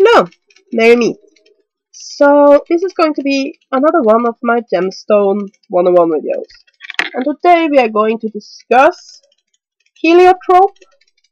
Hello, merry me. So this is going to be another one of my gemstone 101 videos. And today we are going to discuss heliotrope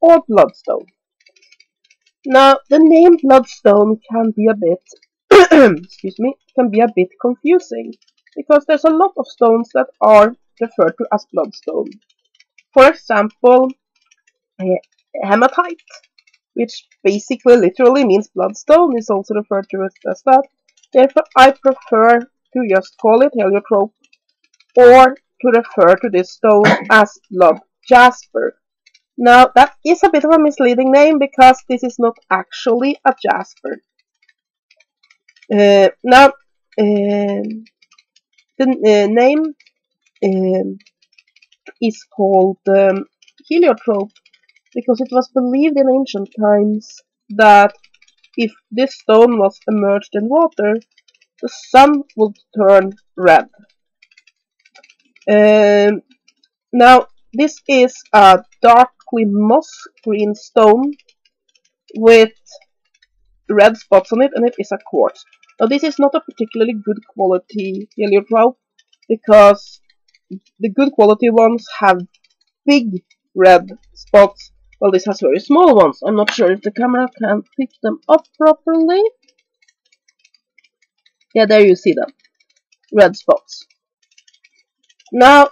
or bloodstone. Now the name bloodstone can be a bit can be a bit confusing because there's a lot of stones that are referred to as bloodstone. For example, hematite, which basically literally means bloodstone, is also referred to as that. Therefore, I prefer to just call it heliotrope or to refer to this stone as blood jasper. Now, that is a bit of a misleading name because this is not actually a jasper. The name is called heliotrope because it was believed in ancient times that if this stone was immersed in water, the sun would turn red. Now, this is a darkly moss green stone with red spots on it, and it is a quartz. Now, this is not a particularly good quality heliotrope because the good quality ones have big red spots, while this has very small ones. I'm not sure if the camera can pick them up properly. Yeah, there you see them. Red spots. Now,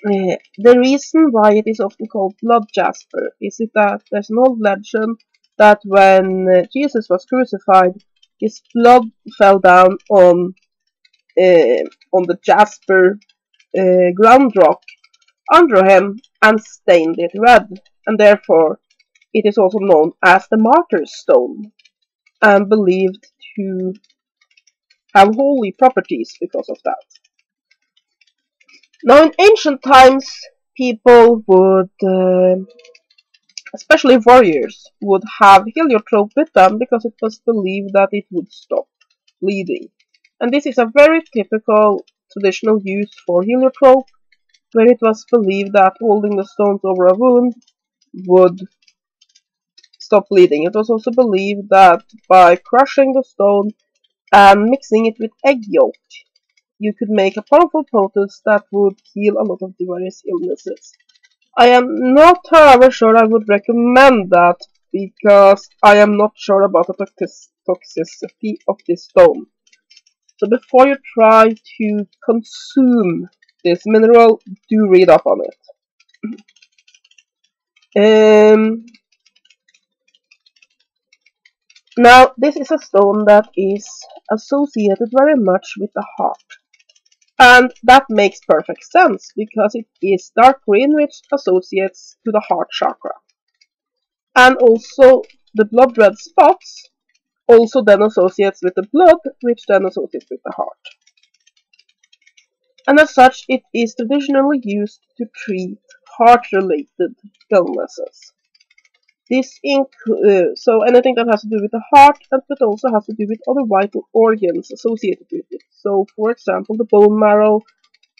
the reason why it is often called blood jasper is that there's an old legend that when Jesus was crucified, his blood fell down on the jasper ground rock under him and stained it red, and therefore it is also known as the Martyrs Stone and believed to have holy properties because of that. Now, in ancient times, people would, especially warriors, would have heliotrope with them because it was believed that it would stop bleeding. And this is a very typical traditional use for heliotrope, where it was believed that holding the stones over a wound would stop bleeding. It was also believed that by crushing the stone and mixing it with egg yolk, you could make a powerful poultice that would heal a lot of the various illnesses. I am not, however, sure I would recommend that because I am not sure about the toxicity of this stone. So before you try to consume this mineral, do read up on it. Now, this is a stone that is associated very much with the heart. And that makes perfect sense, because it is dark green, which associates to the heart chakra. And also, the blood red spots also then associates with the blood, which then associates with the heart. And as such, it is traditionally used to treat heart-related illnesses. So anything that has to do with the heart, but also has to do with other vital organs associated with it. So, for example, the bone marrow,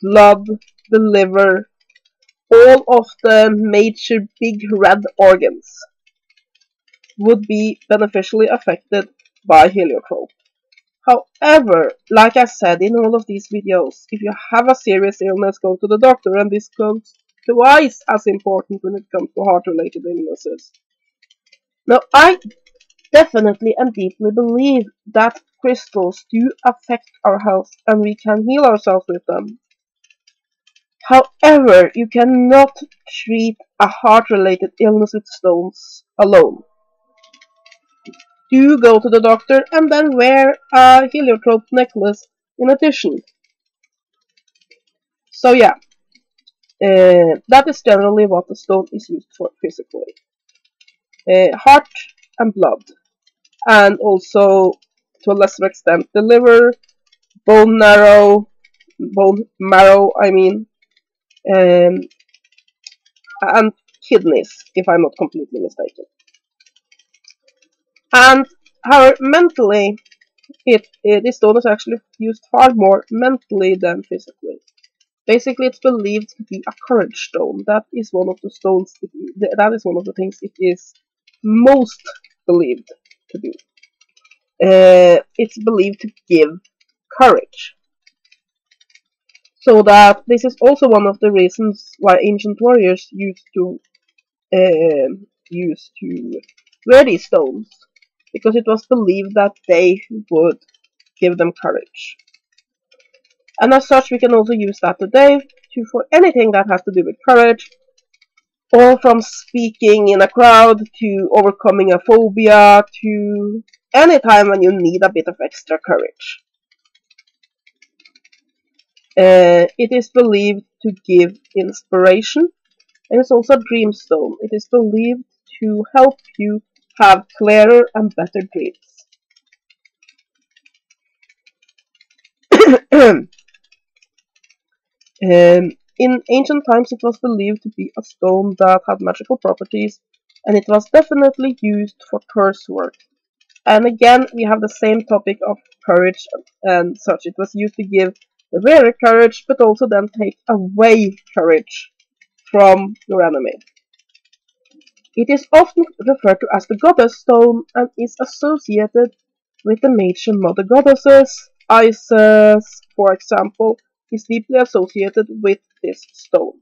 blood, the liver, all of the major big red organs would be beneficially affected by heliotrope. However, like I said in all of these videos, if you have a serious illness, go to the doctor, and this comes twice as important when it comes to heart-related illnesses. Now, I definitely and deeply believe that crystals do affect our health and we can heal ourselves with them. However, you cannot treat a heart-related illness with stones alone. Do go to the doctor and then wear a heliotrope necklace in addition. So yeah, that is generally what the stone is used for physically. Heart and blood, and also to a lesser extent the liver, bone marrow, and kidneys, if I'm not completely mistaken. And however, mentally, this stone is actually used far more mentally than physically. Basically, it's believed to be a courage stone. That is one of the stones. That is one of the things it is most believed to do. It's believed to give courage. So that this is also one of the reasons why ancient warriors used to wear these stones, because it was believed that they would give them courage. And as such, we can also use that today for anything that has to do with courage, or from speaking in a crowd to overcoming a phobia to any time when you need a bit of extra courage. It is believed to give inspiration, and it's also a dream stone. It is believed to help you have clearer and better dreams. In ancient times, it was believed to be a stone that had magical properties, and it was definitely used for curse work. And again, we have the same topic of courage and such. It was used to give the wearer courage, but also then take away courage from your enemy. It is often referred to as the goddess stone and is associated with the major mother goddesses. Isis, for example, is deeply associated with this stone.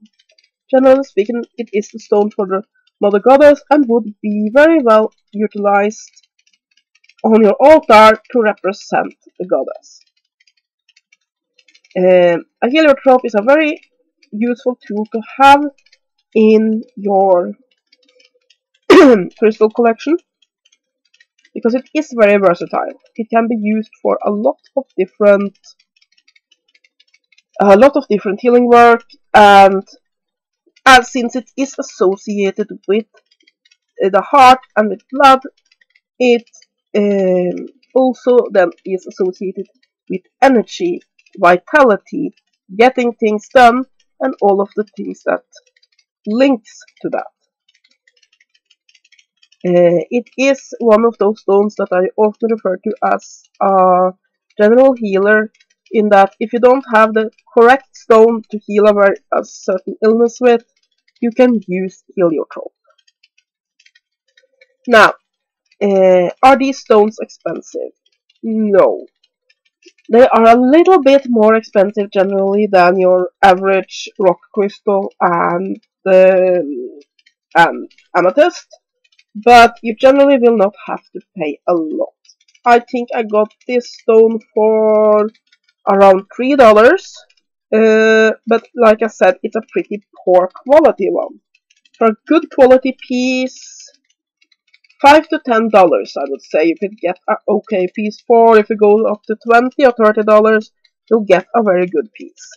Generally speaking, it is the stone for the mother goddess and would be very well utilized on your altar to represent the goddess. A heliotrope is a very useful tool to have in your crystal collection, because it is very versatile. It can be used for a lot of different healing work, and as since it is associated with the heart and with blood, it also then is associated with energy, vitality, getting things done, and all of the things that links to that. It is one of those stones that I often refer to as a general healer, in that if you don't have the correct stone to heal a certain illness with, you can use heliotrope. Now, are these stones expensive? No. They are a little bit more expensive generally than your average rock crystal and amethyst, but you generally will not have to pay a lot. I think I got this stone for around $3, but like I said, it's a pretty poor quality one. For a good quality piece, $5 to $10, I would say you could get an okay piece for. If you go up to $20 or $30, you'll get a very good piece.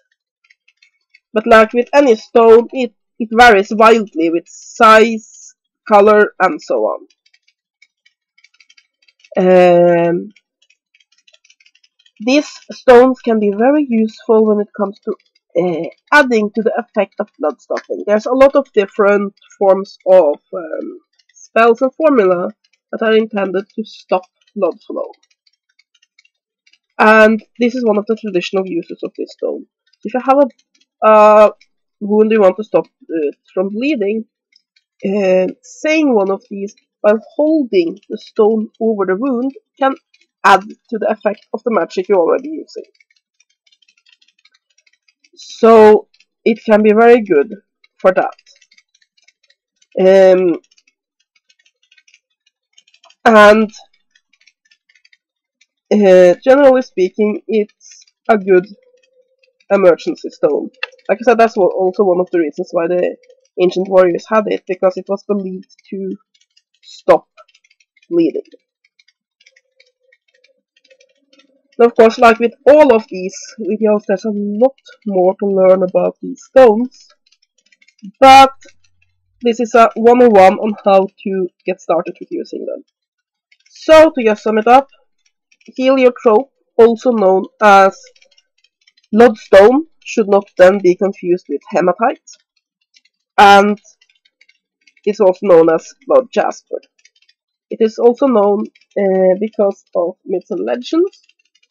But like with any stone, it varies wildly with size, color, and so on. These stones can be very useful when it comes to adding to the effect of blood stopping. There's a lot of different forms of spells and formula that are intended to stop blood flow. And this is one of the traditional uses of this stone. If you have a wound you want to stop it from bleeding, saying one of these while holding the stone over the wound can add to the effect of the magic you're already using. So it can be very good for that. And generally speaking, it's a good emergency stone. Like I said, that's also one of the reasons why the ancient warriors had it, because it was believed to stop bleeding. And of course, like with all of these videos, there's a lot more to learn about these stones, but this is a 101 on how to get started with using them. So, to just sum it up, heliotrope, also known as Bloodstone, should not then be confused with hematite, and it's also known as blood jasper. It is also known, because of myths and legends,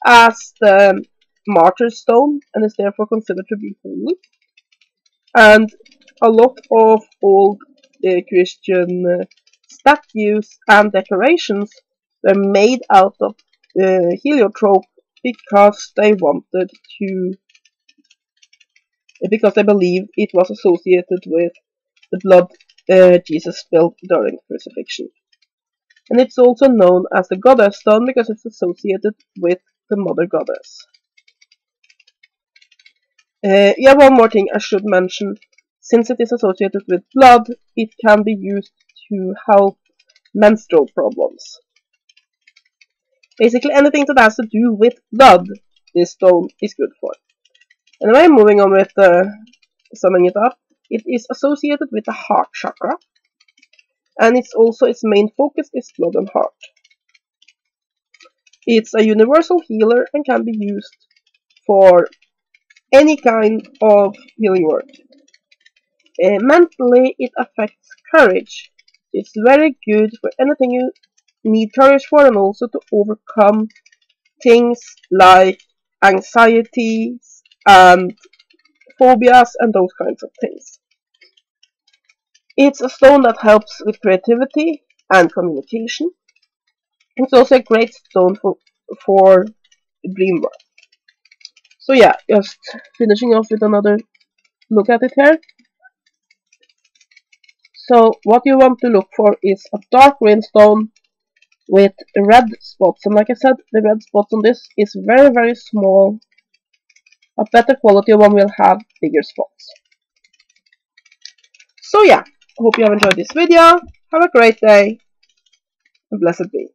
as the Martyrs Stone, and is therefore considered to be holy. And a lot of old Christian statues and decorations were made out of heliotrope because they wanted to, because they believed it was associated with the blood Jesus spilled during crucifixion. And it's also known as the Goddess Stone because it's associated with the Mother Goddess. Yeah, one more thing I should mention. Since it is associated with blood, it can be used to help menstrual problems. Basically anything that has to do with blood, this stone is good for. Anyway, moving on with summing it up. It is associated with the heart chakra, and it's also its main focus is blood and heart. It's a universal healer and can be used for any kind of healing work. Mentally, it affects courage. It's very good for anything you need courage for, and also to overcome things like anxieties and phobias and those kinds of things. It's a stone that helps with creativity and communication. It's also a great stone for dream work. So yeah, just finishing off with another look at it here. So what you want to look for is a dark green stone with red spots, and like I said, the red spots on this is very, very small. A better quality one will have bigger spots. So yeah, hope you have enjoyed this video. Have a great day, and blessed be.